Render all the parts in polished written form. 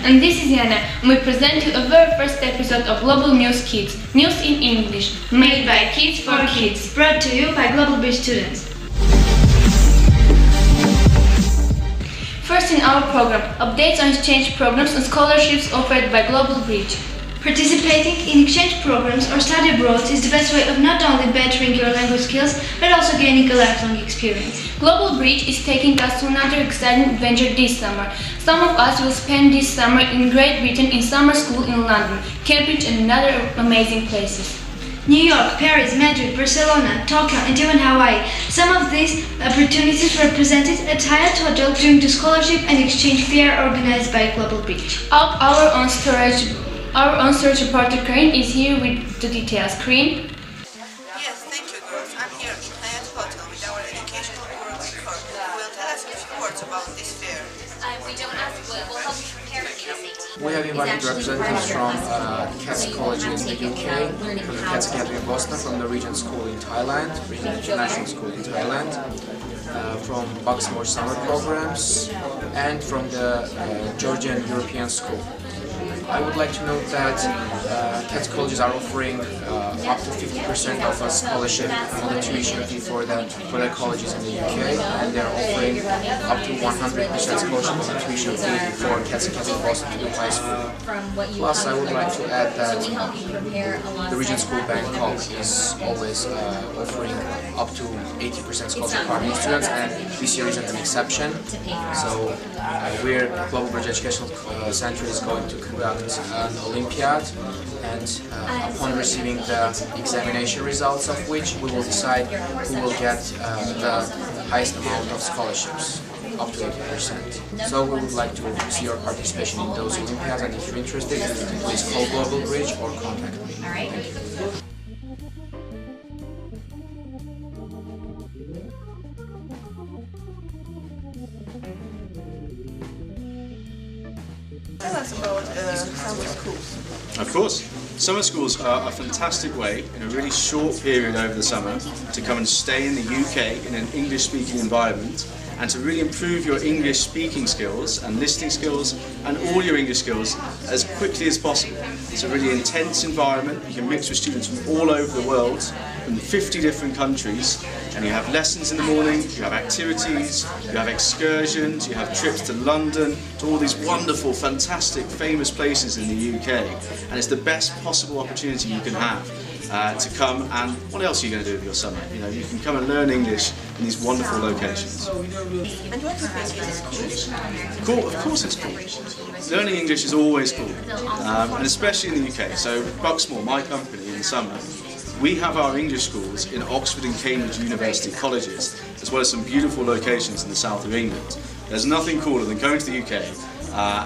And this is Yana, and we present you a very first episode of Global News Kids, news in English, made by Kids for Kids, brought to you by Global Bridge students. First in our program, updates on exchange programs and scholarships offered by Global Bridge. Participating in exchange programs or study abroad is the best way of not only bettering your language skills, but also gaining a lifelong experience. Global Bridge is taking us to another exciting adventure this summer. Some of us will spend this summer in Great Britain in summer school in London, Cambridge and other amazing places. New York, Paris, Madrid, Barcelona, Tokyo and even Hawaii. Some of these opportunities were presented at higher total during the scholarship and exchange fair organized by Global Bridge. Our own storage reporter Corinne is here with the details. Corinne? Yes, thank you girls. I'm here at Hyatt Hotel with our educational guru record who will tell us a few words about this fair. We don't ask, we'll help you prepare for the SAT. We have invited representatives from Kidz College in the UK, from the Kidz Academy in Boston, from the Regent School in Thailand, Regent International School in Thailand, from Buxmore Summer Programs, and from the Georgian European School. I would like to note that Kidz colleges are offering up to 50% of a scholarship on the tuition fee for their colleges in the UK, and they're offering up to 100% scholarship on the tuition fee for Kidz Academy Boston to the high school. Plus, I would like to add that the Regent School Bangkok is always offering up to 80% scholarship for our new students, and this year isn't an exception. So, Global Bridge Educational Center is going to conduct an Olympiad, and upon receiving the examination results of which we will decide who will get the highest amount of scholarships, up to 80%. So we would like to see your participation in those Olympiads, and if you're interested, please call Global Bridge or contact me. Thank you. Tell us about summer schools. Of course. Summer schools are a fantastic way, in a really short period over the summer, to come and stay in the UK in an English-speaking environment and to really improve your English speaking skills and listening skills and all your English skills as quickly as possible. It's a really intense environment. You can mix with students from all over the world, from 50 different countries, and you have lessons in the morning, you have activities, you have excursions, you have trips to London, to all these wonderful, fantastic, famous places in the UK, and it's the best possible opportunity you can have to come. And what else are you going to do with your summer? You know, you can come and learn English in these wonderful locations. And what do you think is cool? Cool, of course it's cool. Learning English is always cool, and especially in the UK. So Buxmore, my company, in the summer, we have our English schools in Oxford and Cambridge University colleges, as well as some beautiful locations in the south of England. There's nothing cooler than going to the UK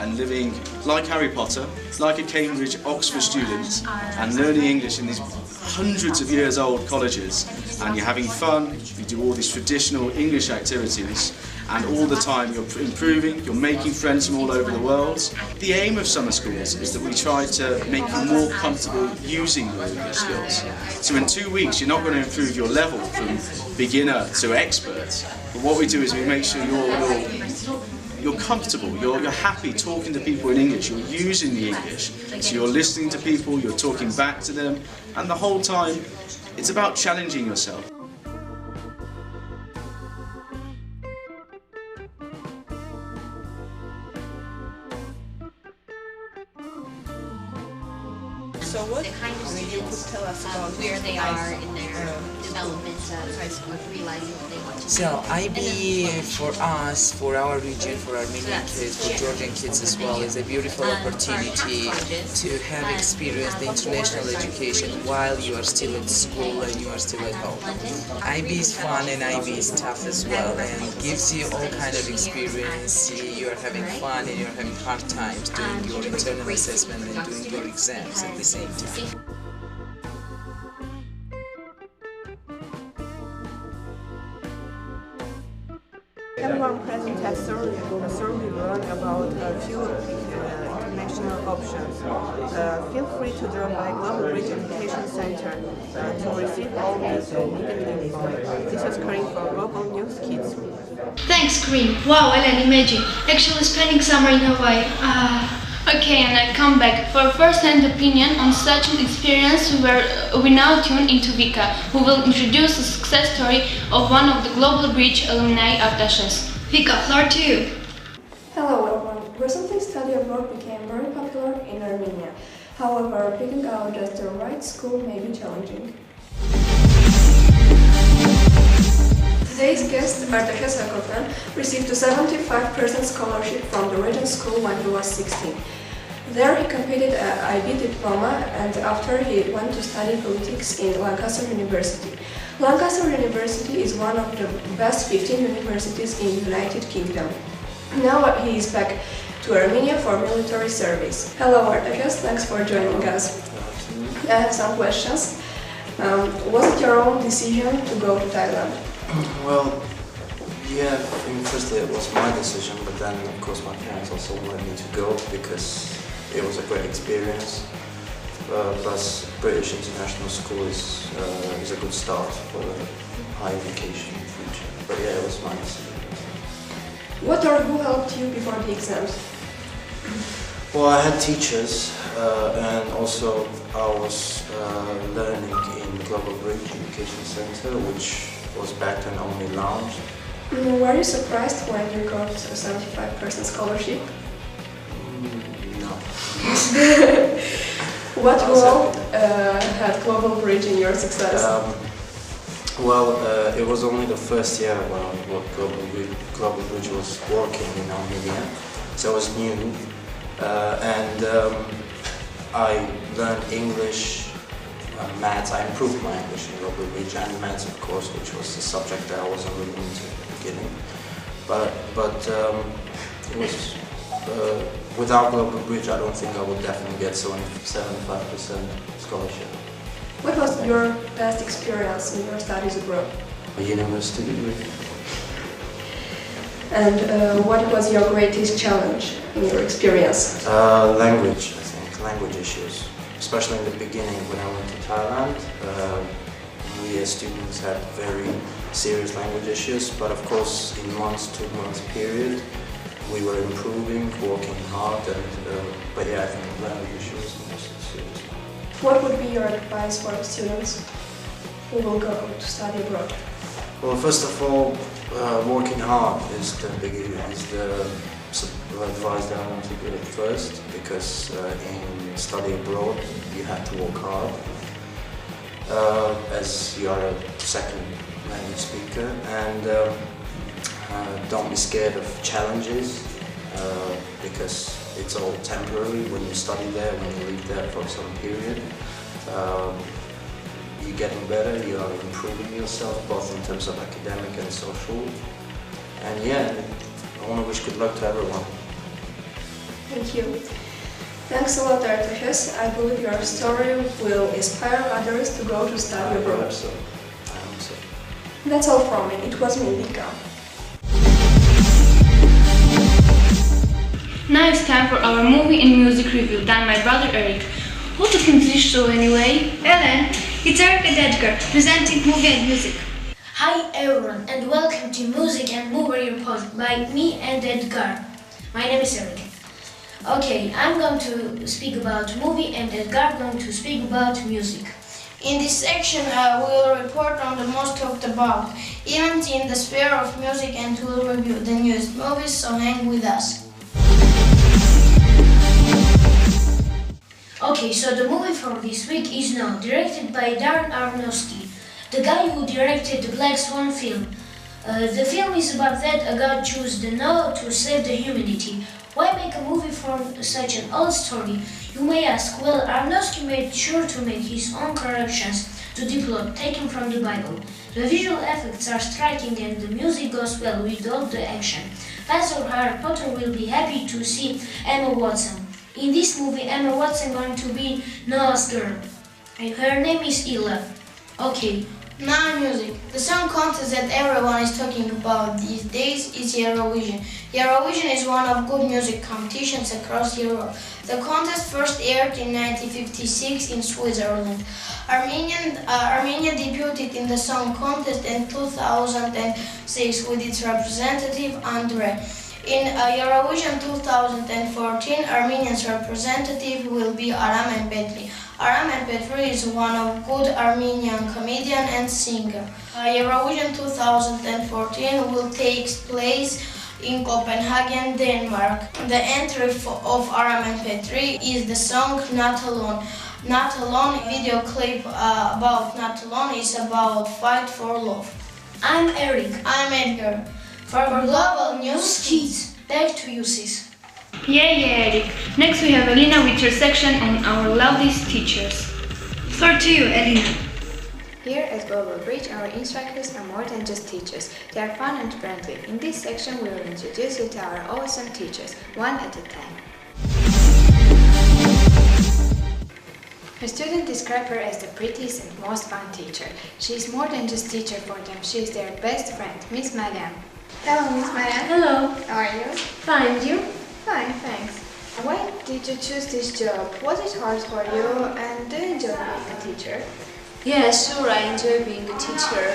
and living like Harry Potter, like a Cambridge, Oxford student, and learning English in these hundreds of years old colleges, and you're having fun, you do all these traditional English activities, and all the time you're improving, you're making friends from all over the world. The aim of summer schools is that we try to make you more comfortable using your English skills. So in 2 weeks you're not going to improve your level from beginner to expert, but what we do is we make sure you're comfortable, you're happy talking to people in English, you're using the English, so you're listening to people, you're talking back to them, and the whole time it's about challenging yourself. So what you could tell us about where they are in their development of realizing what they want to do. So IB for us, for our region, for Armenian kids, for Georgian kids as well, is a beautiful opportunity to have experienced the international education while you are still at school and you are still at home. IB is fun and IB is tough as well, and gives you all kind of experience. You are having fun and you're having hard times doing your internal assessment and doing your exams at the same time. Everyone present has thoroughly learned about a few international options. Feel free to drop by Global Bridge Education Center to receive all this needed info. This is Corinne for Global News Kids. Thanks, Corinne. Wow, I can imagine. Actually spending summer in Hawaii. Okay, and I come back. For a first-hand opinion on such an experience, we now tune into Vika, who will introduce the success story of one of the Global Bridge alumni attaches. Vika, floor to you. Hello everyone. Recently, study abroad became very popular in Armenia. However, picking out just the right school may be challenging. Today's guest, Artakas Akotan, received a 75% scholarship from the Regent School when he was 16. There he completed an IB diploma, and after he went to study politics in Lancaster University. Lancaster University is one of the best 15 universities in the United Kingdom. Now he is back to Armenia for military service. Hello Artakas, thanks for joining us. I have some questions. Was it your own decision to go to Thailand? Well, yeah, firstly it was my decision, but then of course my parents also wanted me to go because it was a great experience. Plus, British International School is a good start for higher education in the future. But yeah, it was my decision. What or who helped you before the exams? Well, I had teachers, and also I was learning in Global Bridge Education Center, which was back then only launched. Were you surprised when you got a 75% scholarship? No. What role had Global Bridge in your success? It was only the first year when Global Bridge was working in Armenia, so it was new, and I learned English, maths. I improved my English in Global Bridge, and maths, of course, which was the subject that I wasn't really into at the beginning. But it was without Global Bridge, I don't think I would definitely get 75% scholarship. What was your best experience in your studies abroad? A university degree. And what was your greatest challenge in your experience? Language, I think, language issues. Especially in the beginning when I went to Thailand, we as students had very serious language issues, but of course in 2 months period, we were improving, working hard, and but yeah, I think language issues was the most serious. What would be your advice for students who will go to study abroad? Well, first of all, working hard is the advice that I want to give first, because in study abroad you have to work hard, as you are a second language speaker, and don't be scared of challenges, because it's all temporary. When you study there, when you live there for some period, you're getting better, you are improving yourself, both in terms of academic and social. And yeah, I want to wish good luck to everyone. Thank you. Thanks a lot, Artakas. I believe your story will inspire others to go to study abroad. I hope so. That's all from me. It was me, Vika. Now it's time for our movie and music review done by brother Eric. Who took in this show anyway? Ellen, it's Eric and Edgar presenting movie and music. Hi everyone and welcome to Music and Movie Report by me and Edgar. My name is Eric. Okay, I'm going to speak about movie and Edgar going to speak about music. In this section, we will report on the most talked about events in the sphere of music and will review the newest movies, so hang with us. Okay, so the movie for this week is Now, directed by Darren Aronofsky, the guy who directed the Black Swan film. The film is about that a god chose the No to save the humanity. Why make a movie from such an old story? You may ask. Well, Aronofsky made sure to make his own corrections to the plot taken from the Bible. The visual effects are striking and the music goes well with all the action. Fans of Harry Potter will be happy to see Emma Watson. In this movie, Emma Watson going to be Noah's girl. Her name is Ella. Okay. Now music. The song contest that everyone is talking about these days is Eurovision. Eurovision is one of good music competitions across Europe. The contest first aired in 1956 in Switzerland. Armenia debuted in the song contest in 2006 with its representative Andre. In Eurovision 2014, Armenia's representative will be Aram and Petri. Aram and Petri is one of good Armenian comedian and singer. Eurovision 2014 will take place in Copenhagen, Denmark. The entry of Aram and Petri is the song Not Alone. Not Alone video clip about Not Alone is about fight for love. I'm Eric. I'm Edgar. For Global News Kids. Back to you, sis. Yeah, Eric. Next we have Elena with her section on our loudest teachers. Floor to you, Elena. Here at Global Bridge, our instructors are more than just teachers. They are fun and friendly. In this section, we will introduce you to our awesome teachers, one at a time. Her students describe her as the prettiest and most fun teacher. She is more than just teacher for them, she is their best friend, Miss Mariam. Hello, Miss Mariam. Hello. How are you? Fine, you? Fine, thanks. Why did you choose this job? Was it hard for you and do you enjoy being a teacher? Yeah, sure, I enjoy being a teacher.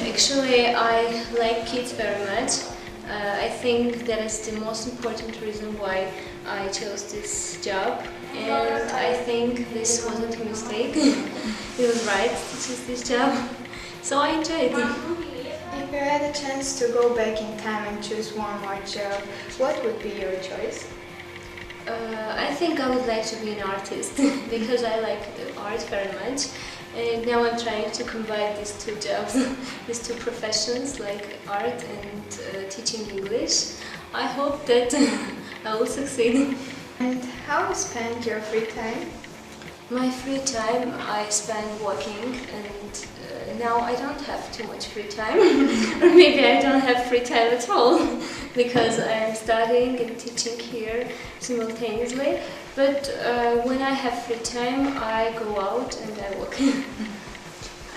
Actually, I like kids very much. I think that is the most important reason why I chose this job. And I think this wasn't a mistake. It was right to choose this job. So I enjoyed it. If you had a chance to go back in time and choose one more job, what would be your choice? I think I would like to be an artist because I like art very much. And now I'm trying to combine these two jobs, these two professions like art and teaching English. I hope that I will succeed. And how you spend your free time? My free time I spend working, and now I don't have too much free time. Or maybe I don't have free time at all because I am studying and teaching here simultaneously. But when I have free time, I go out and I work.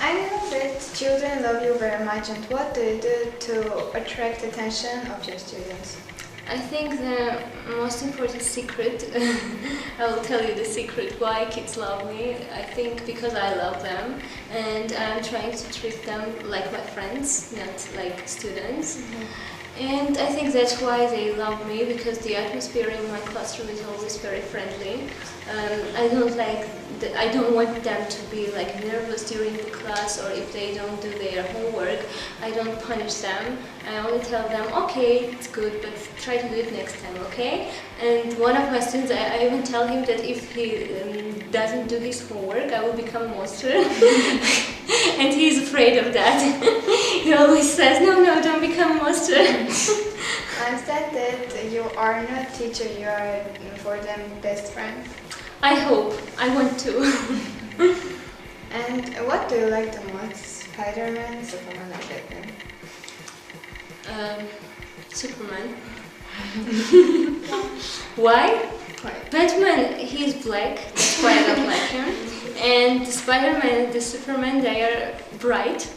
I know that children love you very much, and what do you do to attract attention of your students? I think the most important secret, I will tell you the secret why kids love me. I think because I love them and I'm trying to treat them like my friends, not like students. And I think that's why they love me, because the atmosphere in my classroom is always very friendly. I don't want them to be like nervous during the class, or if they don't do their homework, I don't punish them. I only tell them, okay, it's good, but try to do it next time, okay? And one of my students, I even tell him that if he doesn't do his homework, I will become a monster. And he's afraid of that. He always says, no, don't become a monster. I said that you are not teacher, you are for them best friend. I hope. I want to. And what do you like the most? Spider-Man, Superman, or Batman? Superman. Why? Batman, he's black, that's why I don't like him. And the Spider-Man and the Superman, they are bright.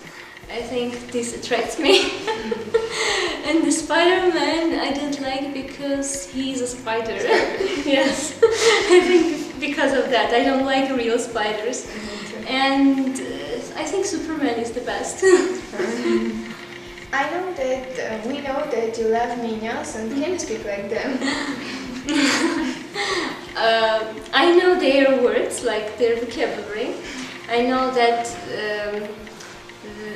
I think this attracts me. And the Spider-Man I don't like because he's a spider. Yes, I think because of that. I don't like real spiders. And I think Superman is the best. I know that we know that you love minions, and can you speak like them? I know their words, like their vocabulary. I know that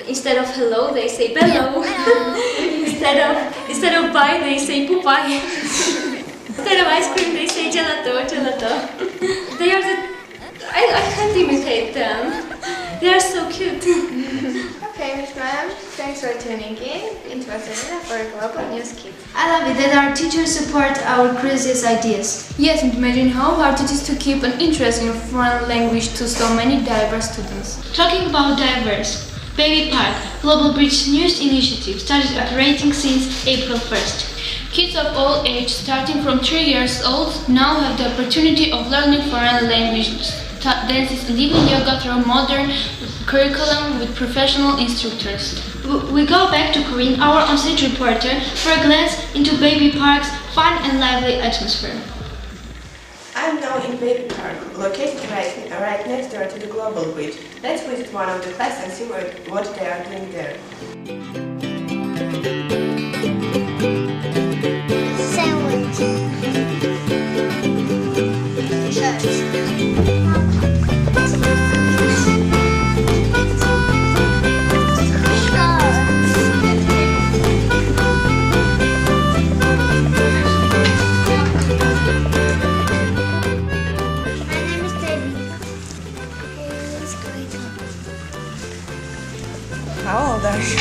instead of hello, they say bello. instead of bye, they say pupai. Instead of ice cream, they say gelato. They are the... I can't imitate them. They are so cute. Okay, Miss Ma'am, thanks for tuning in. It was Elena for Global News Kids. I love it that our teachers support our craziest ideas. Yes, and imagine how hard it is to keep an interest in a foreign language to so many diverse students. Talking about diverse, Baby Park, Global Bridge News Initiative, started operating since April 1st. Kids of all ages, starting from 3 years old, now have the opportunity of learning foreign languages, dances, and even yoga through modern curriculum with professional instructors. We go back to Corinne, our on-stage reporter, for a glance into Baby Park's fun and lively atmosphere. I'm now in Baby Park, located right next door to the Global Bridge. Let's visit one of the classes and see what they are doing there. How old are you?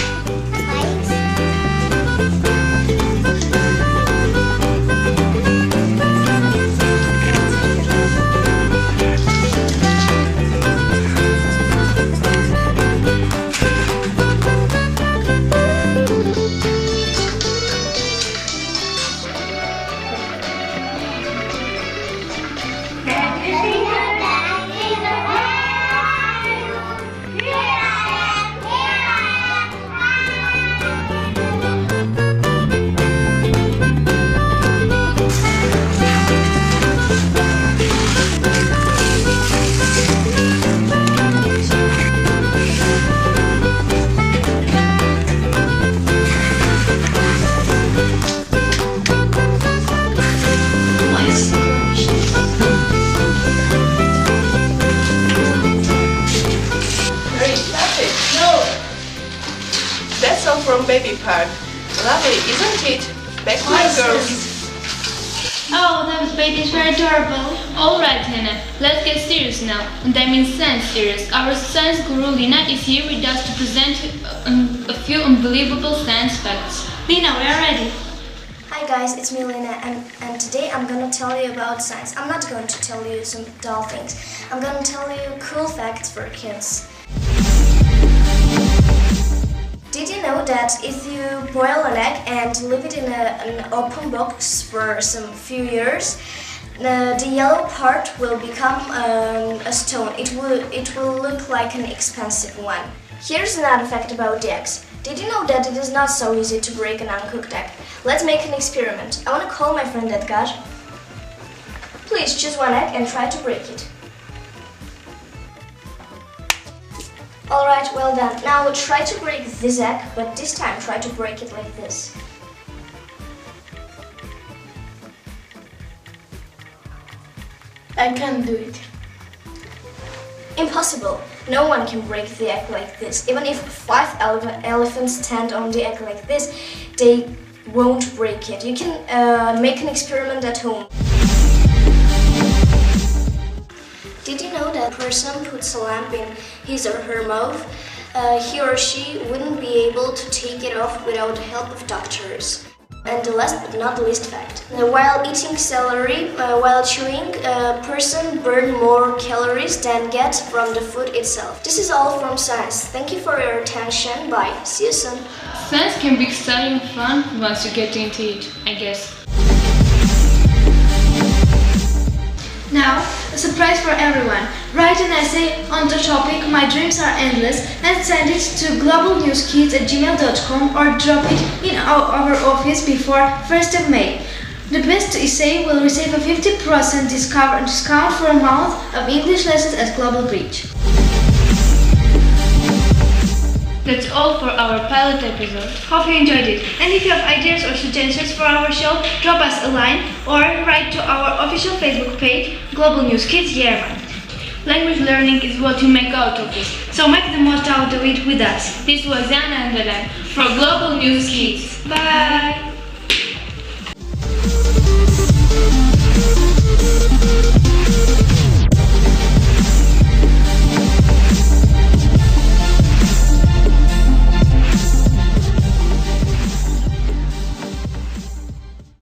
That's all from Baby Park. Lovely, isn't it? Back to you, girls. Oh, those babies were adorable. Alright, Lena, let's get serious now. And I mean science serious. Our science guru Lena is here with us to present a few unbelievable science facts. Lena, we are ready. Hi guys, it's me Lena, and today I'm gonna tell you about science. I'm not going to tell you some dull things. I'm gonna tell you cool facts for kids. Did you know that if you boil an egg and leave it in an open box for some few years, the yellow part will become a stone. It will look like an expensive one. Here's another fact about the eggs. Did you know that it is not so easy to break an uncooked egg? Let's make an experiment. I want to call my friend Edgar. Please choose one egg and try to break it. Alright, well done. Now try to break this egg, but this time try to break it like this. I can't do it. Impossible. No one can break the egg like this. Even if 5 elephants stand on the egg like this, they won't break it. You can make an experiment at home. Did you know that a person puts a lamp in his or her mouth, he or she wouldn't be able to take it off without the help of doctors? And the last but not the least fact. While eating celery, while chewing, a person burns more calories than gets from the food itself. This is all from science. Thank you for your attention. Bye. See you soon. Science can be exciting and fun once you get into it, I guess. Now, a surprise for everyone. Write an essay on the topic "My dreams are endless" and send it to globalnewskids@gmail.com or drop it in our office before 1st of May. The best essay will receive a 50% discount for a month of English lessons at Global Bridge. That's all for our pilot episode. Hope you enjoyed it. And if you have ideas or suggestions for our show, drop us a line or write to our official Facebook page, Global News Kids Yerevan. Language learning is what you make out of it. So make the most out of it with us. This was Yana and Belen for Global News Kids. Bye!